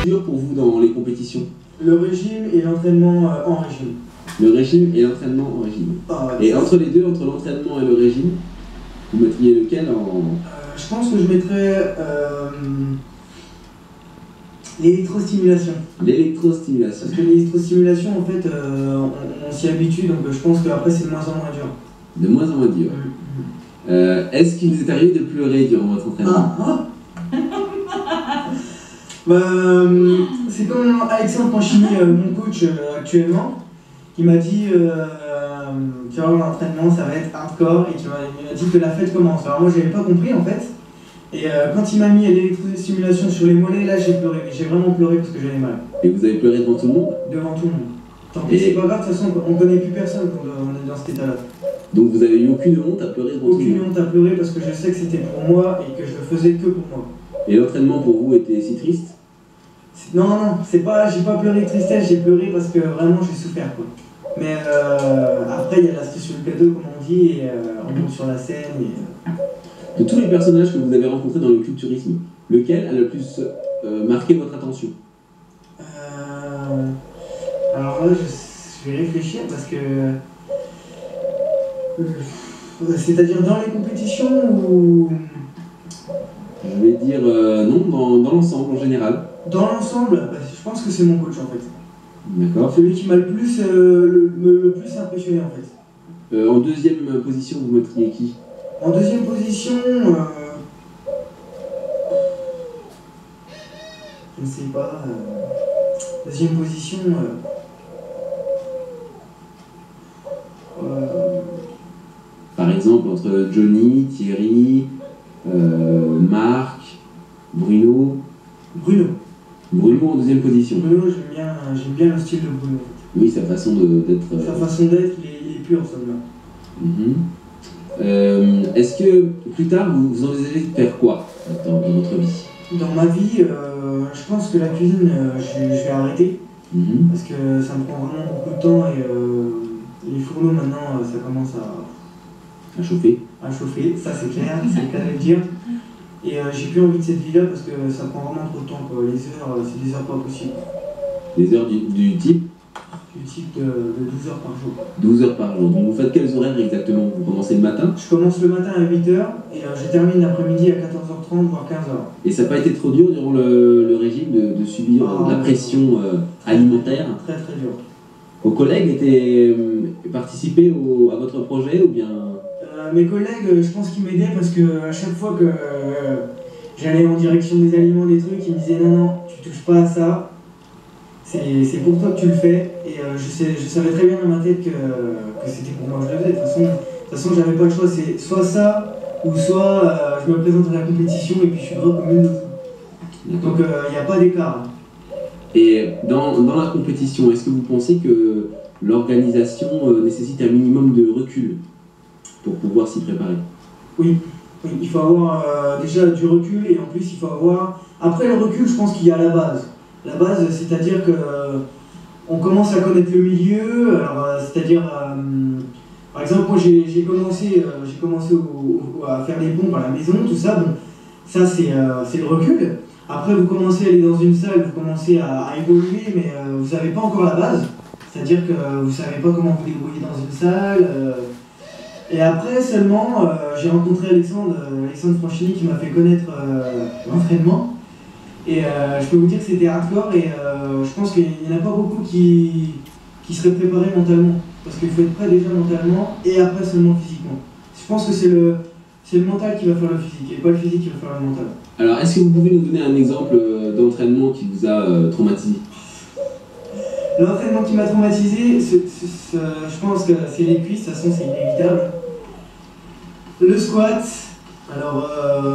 dur pour vous dans les compétitions? Le régime et l'entraînement en régime. Le régime et l'entraînement en régime. Ah, ouais, et entre les deux, entre l'entraînement et le régime, vous mettriez lequel en... Je pense que je mettrais l'électrostimulation. L'électrostimulation. Parce que l'électrostimulation, en fait, on s'y habitue, donc je pense qu'après c'est de moins en moins dur. De moins en moins dur. Est-ce qu'il vous est arrivé de pleurer durant votre entraînement? C'est comme Alexandre Panchini, mon coach actuellement, qui m'a dit tu vois, l'entraînement ça va être hardcore, et il m'a dit que la fête commence. Alors moi j'avais pas compris en fait, et quand il m'a mis l'électrostimulation sur les mollets, là j'ai pleuré, j'ai vraiment pleuré parce que j'avais mal. Et vous avez pleuré devant tout le monde? Devant tout le monde. Tant pis, c'est pas grave, de toute façon on connaît plus personne quand on est dans cet état-là. Donc vous avez eu aucune honte à pleurer devant tout le monde? Aucune honte à pleurer parce que je sais que c'était pour moi et que je le faisais que pour moi. Et l'entraînement pour vous était si triste? Non, c'est pas, j'ai pas pleuré de tristesse, j'ai pleuré parce que vraiment j'ai souffert quoi. Mais après il y a l'aspect sur le plateau comme on dit, et on monte sur la scène et... De tous les personnages que vous avez rencontrés dans le culturisme, lequel a le plus marqué votre attention? Alors là je vais réfléchir parce que... c'est-à-dire dans les compétitions ou... Je vais dire non, dans l'ensemble en général. Dans l'ensemble, je pense que c'est mon coach en fait. D'accord. Celui qui m'a le plus impressionné en fait. En deuxième position, vous mettriez qui? En deuxième position, je ne sais pas. Deuxième position, par exemple, entre Johnny, Thierry, Marc, Bruno. Bruno en deuxième position. Bruno, j'aime bien le style de Bruno. Oui, sa façon d'être. Sa façon d'être, il est pur, celle-là. Est-ce que plus tard, vous envisagez de faire quoi dans votre vie? Dans ma vie, je pense que la cuisine, je vais arrêter. Parce que ça me prend vraiment beaucoup de temps et les fourneaux maintenant, ça commence à chauffer. À chauffer, ça c'est clair, c'est le cas de le dire. Et j'ai plus envie de cette vie-là parce que ça prend vraiment trop de temps quoi. Les heures, c'est des heures pas possibles. Des heures du type? Du type de 12 heures par jour. 12 heures par jour. Donc vous faites quels horaires exactement? Vous commencez le matin? Je commence le matin à 8h et je termine l'après-midi à 14h30 voire 15h. Et ça n'a pas été trop dur durant le régime de subir la pression alimentaire? Très très dur. Vos collègues participaient à votre projet ou bien? Mes collègues, je pense qu'ils m'aidaient parce que à chaque fois que j'allais en direction des aliments, des trucs, ils me disaient non, tu touches pas à ça, c'est pour toi que tu le fais. Et je savais très bien dans ma tête que c'était pour moi que je le faisais. De toute façon, j'avais pas le choix, c'est soit ça, ou soit je me présente à la compétition et puis je suis gros comme une autre. Donc il n'y a pas d'écart. Et dans la compétition, est-ce que vous pensez que l'organisation nécessite un minimum de recul pour pouvoir s'y préparer? Oui, il faut avoir déjà du recul et en plus il faut avoir... Après le recul, je pense qu'il y a la base. La base, c'est-à-dire que on commence à connaître le milieu, c'est-à-dire... par exemple, moi j'ai commencé à faire des pompes à la maison, tout ça, bon, ça c'est le recul. Après vous commencez à aller dans une salle, vous commencez à évoluer, mais vous n'avez pas encore la base. C'est-à-dire que vous ne savez pas comment vous débrouiller dans une salle. Et après seulement, j'ai rencontré Alexandre Panchini qui m'a fait connaître l'entraînement. Et je peux vous dire que c'était hardcore et je pense qu'il n'y en a pas beaucoup qui seraient préparés mentalement. Parce qu'il faut être prêt déjà mentalement et après seulement physiquement. Je pense que c'est le mental qui va faire le physique et pas le physique qui va faire le mental. Alors, est-ce que vous pouvez nous donner un exemple d'entraînement qui vous a traumatisé? L'entraînement qui m'a traumatisé, je pense que c'est les cuisses, de toute façon c'est inévitable. Le squat, alors...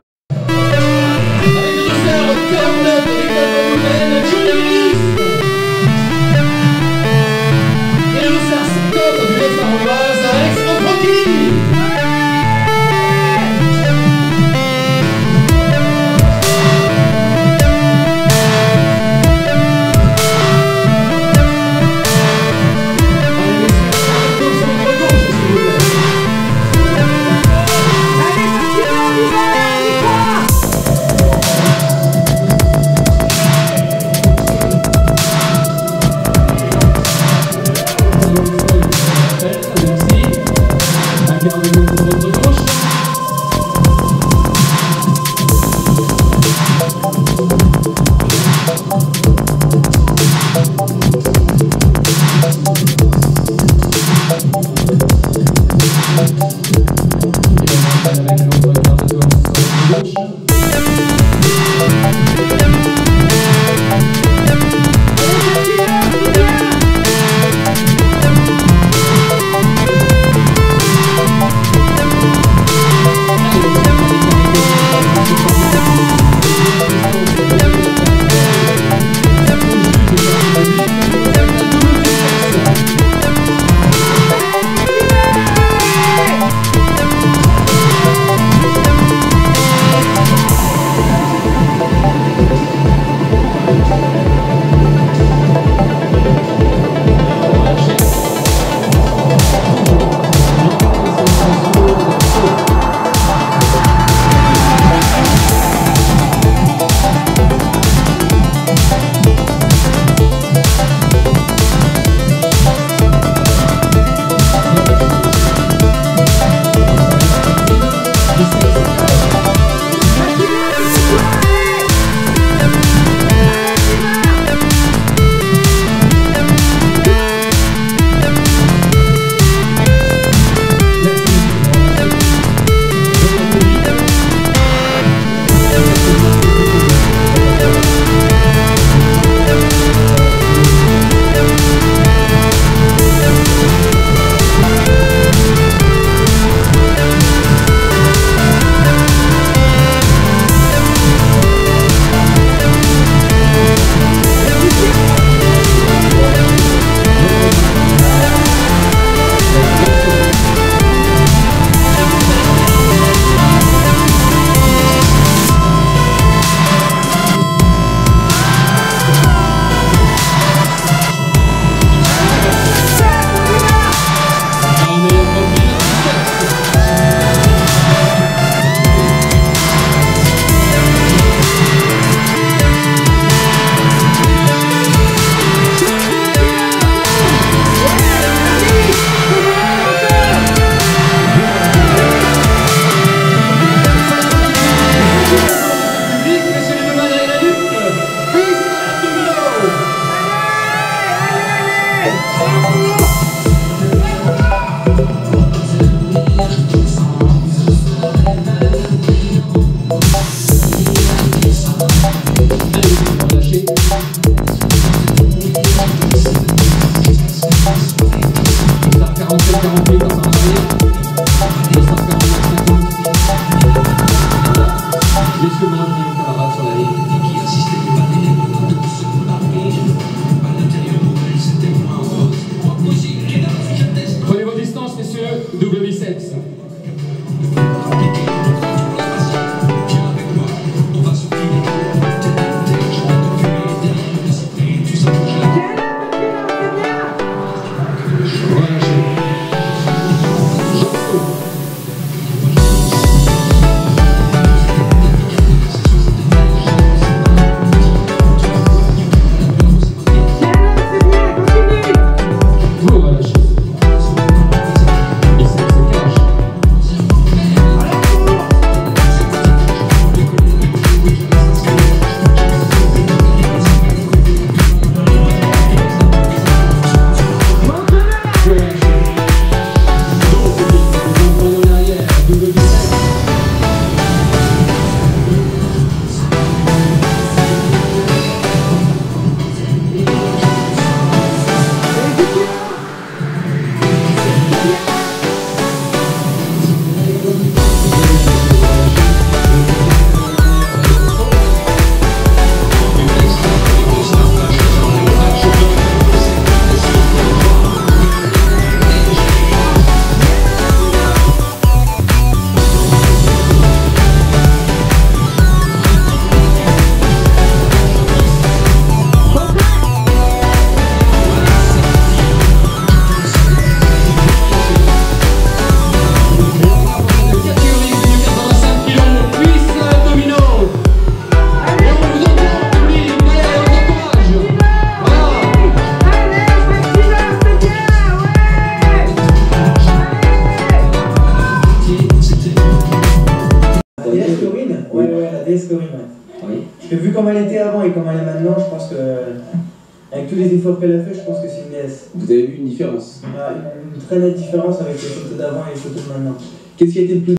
d'avant et comme elle est maintenant, je pense que, avec tous les efforts qu'elle a fait, je pense que c'est une déesse. Vous avez vu une différence? Il y a une très nette différence avec les photos d'avant et les photos de maintenant. Qu'est-ce qui a été le plus